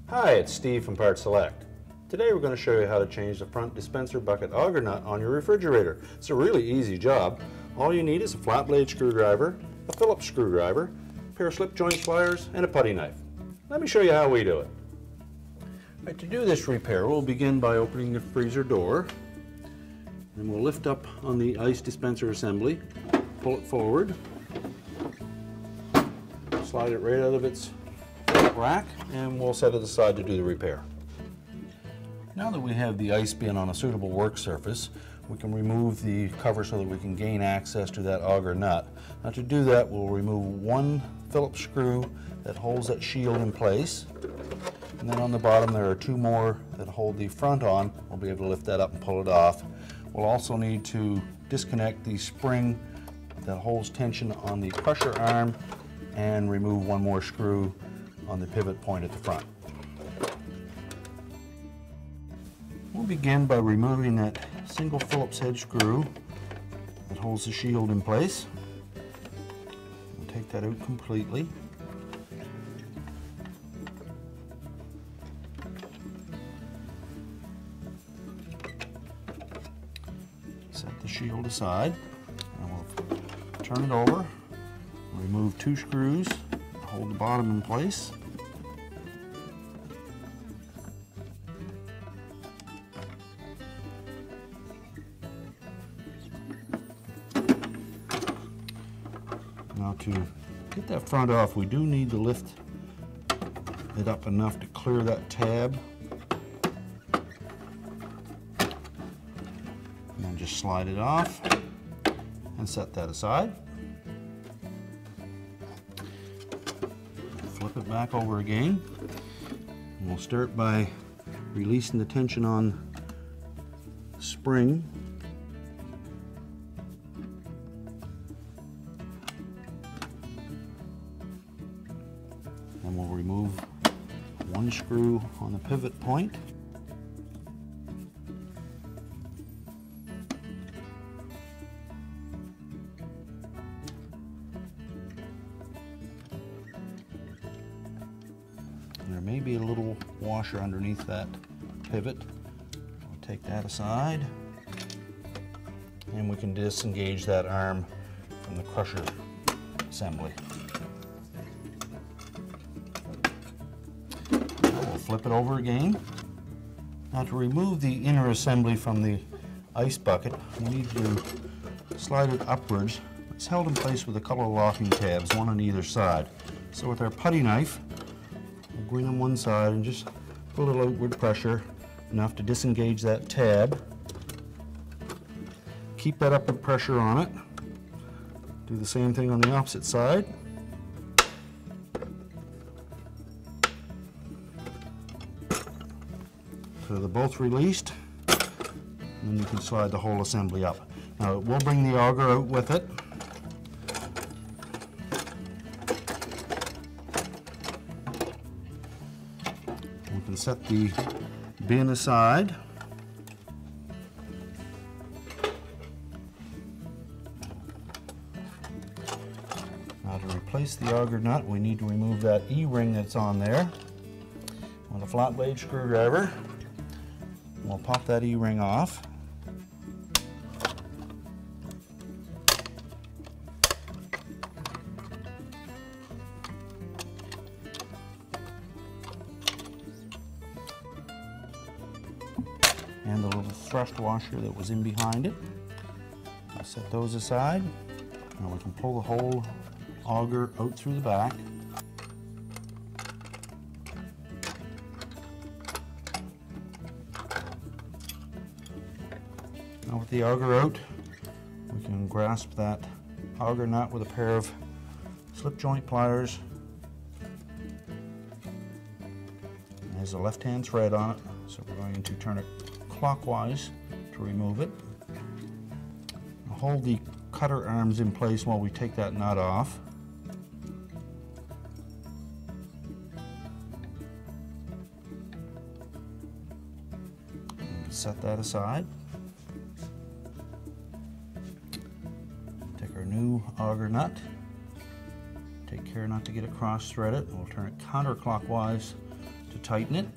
Hi, it's Steve from PartSelect. Today we're going to show you how to change the front dispenser bucket auger nut on your refrigerator. It's a really easy job. All you need is a flat blade screwdriver, a Phillips screwdriver, a pair of slip joint pliers, and a putty knife. Let me show you how we do it. Right, to do this repair, we'll begin by opening the freezer door. And we'll lift up on the ice dispenser assembly, pull it forward, slide it right out of its rack, and we'll set it aside to do the repair. Now that we have the ice bin on a suitable work surface, we can remove the cover so that we can gain access to that auger nut. Now to do that, we'll remove one Phillips screw that holds that shield in place, and then on the bottom there are two more that hold the front on. We'll be able to lift that up and pull it off. We'll also need to disconnect the spring that holds tension on the crusher arm and remove one more screw on the pivot point at the front. We'll begin by removing that single Phillips head screw that holds the shield in place. We'll take that out completely. Set the shield aside, and we'll turn it over, remove two screws, hold the bottom in place. Now to get that front off, we do need to lift it up enough to clear that tab. And then just slide it off and set that aside. Flip it back over again. And we'll start by releasing the tension on the spring. And we'll remove one screw on the pivot point. There may be a little washer underneath that pivot. We'll take that aside, and we can disengage that arm from the crusher assembly. Now we'll flip it over again. Now to remove the inner assembly from the ice bucket, we need to slide it upwards. It's held in place with a couple of locking tabs, one on either side. So with our putty knife, we'll go in on one side and just put a little outward pressure, enough to disengage that tab. Keep that upward pressure on it. Do the same thing on the opposite side. So they're both released, and then you can slide the whole assembly up. Now we'll bring the auger out with it. We can set the bin aside. Now to replace the auger nut, we need to remove that E-ring that's on there with a flat blade screwdriver. We'll pop that E-ring off. And the little thrust washer that was in behind it. I'll set those aside. Now we can pull the whole auger out through the back. Now with the auger out, we can grasp that auger nut with a pair of slip joint pliers. There's a left-hand thread on it, so we're going to turn it clockwise to remove it. I'll hold the cutter arms in place while we take that nut off. Set that aside. Take our new auger nut. Take care not to get it cross-threaded. We'll turn it counterclockwise to tighten it.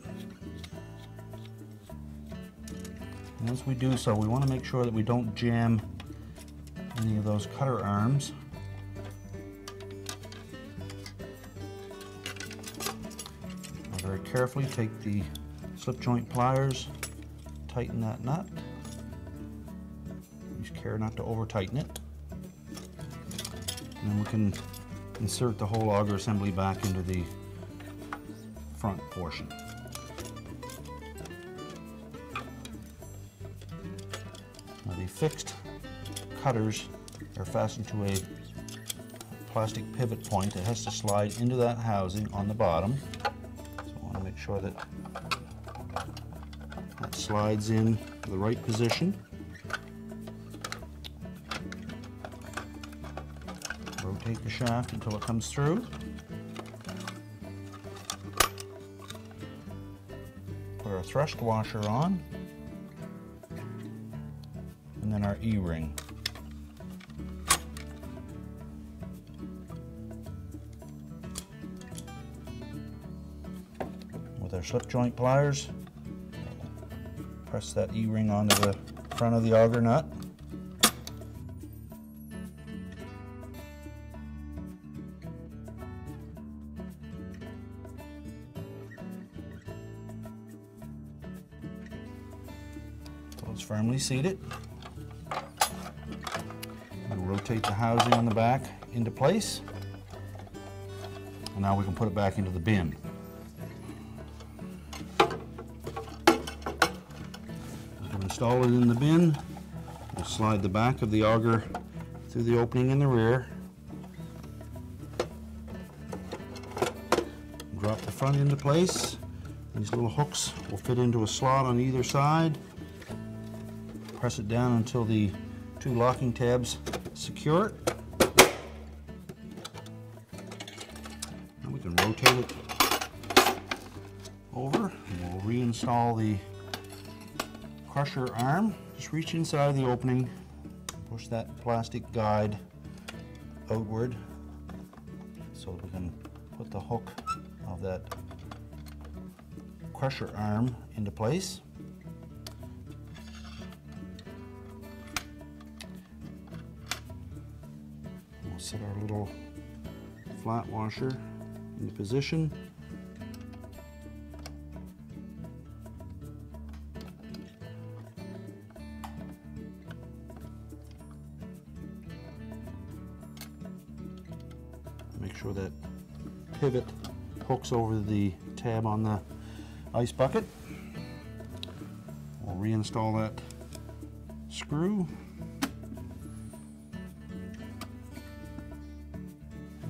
And as we do so, we want to make sure that we don't jam any of those cutter arms. Now very carefully take the slip joint pliers, tighten that nut. Use care not to over tighten it. And then we can insert the whole auger assembly back into the front portion. Now the fixed cutters are fastened to a plastic pivot point that has to slide into that housing on the bottom. So I want to make sure that that slides in to the right position. Rotate the shaft until it comes through. Put our thrust washer on, and then our E-ring. With our slip joint pliers, press that E-ring onto the front of the auger nut. It's firmly seated. We'll rotate the housing on the back into place, and now we can put it back into the bin. We'll install it in the bin. We'll slide the back of the auger through the opening in the rear. Drop the front into place. These little hooks will fit into a slot on either side. Press it down until the two locking tabs secure it. And we can rotate it over, and we'll reinstall the crusher arm. Just reach inside the opening, push that plastic guide outward so we can put the hook of that crusher arm into place. We'll set our little flat washer into position. Make sure that pivot hooks over the tab on the ice bucket. We'll reinstall that screw.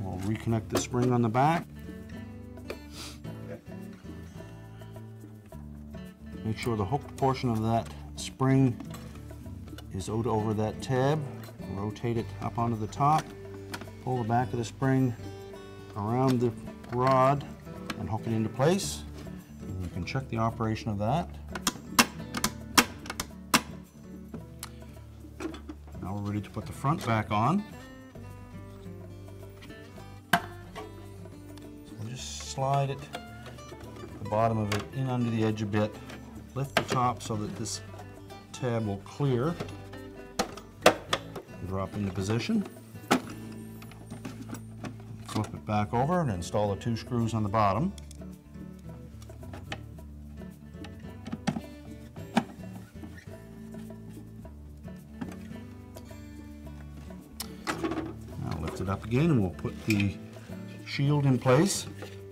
We'll reconnect the spring on the back. Make sure the hooked portion of that spring is out over that tab. Rotate it up onto the top. Pull the back of the spring around the rod and hook it into place. And you can check the operation of that. Now we're ready to put the front back on. So we'll just slide it, the bottom of it, in under the edge a bit. Lift the top so that this tab will clear. Drop into position. Flip it back over and install the two screws on the bottom. Now lift it up again and we'll put the shield in place.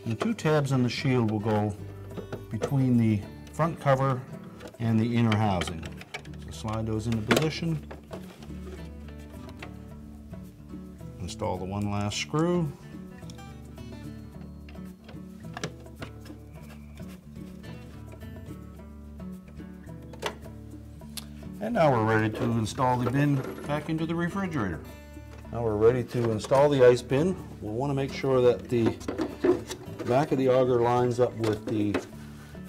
And the two tabs on the shield will go between the front cover and the inner housing. So slide those into position. Install the one last screw. And now we're ready to install the bin back into the refrigerator. Now we're ready to install the ice bin. We'll want to make sure that the back of the auger lines up with the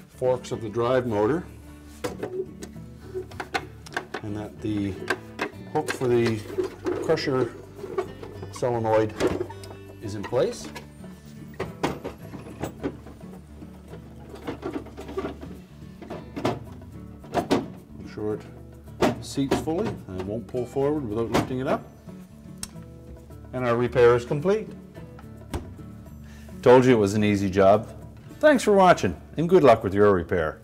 forks of the drive motor, and that the hook for the crusher solenoid is in place. sure it seats fully and it won't pull forward without lifting it up. And our repair is complete. Told you it was an easy job. Thanks for watching and good luck with your repair.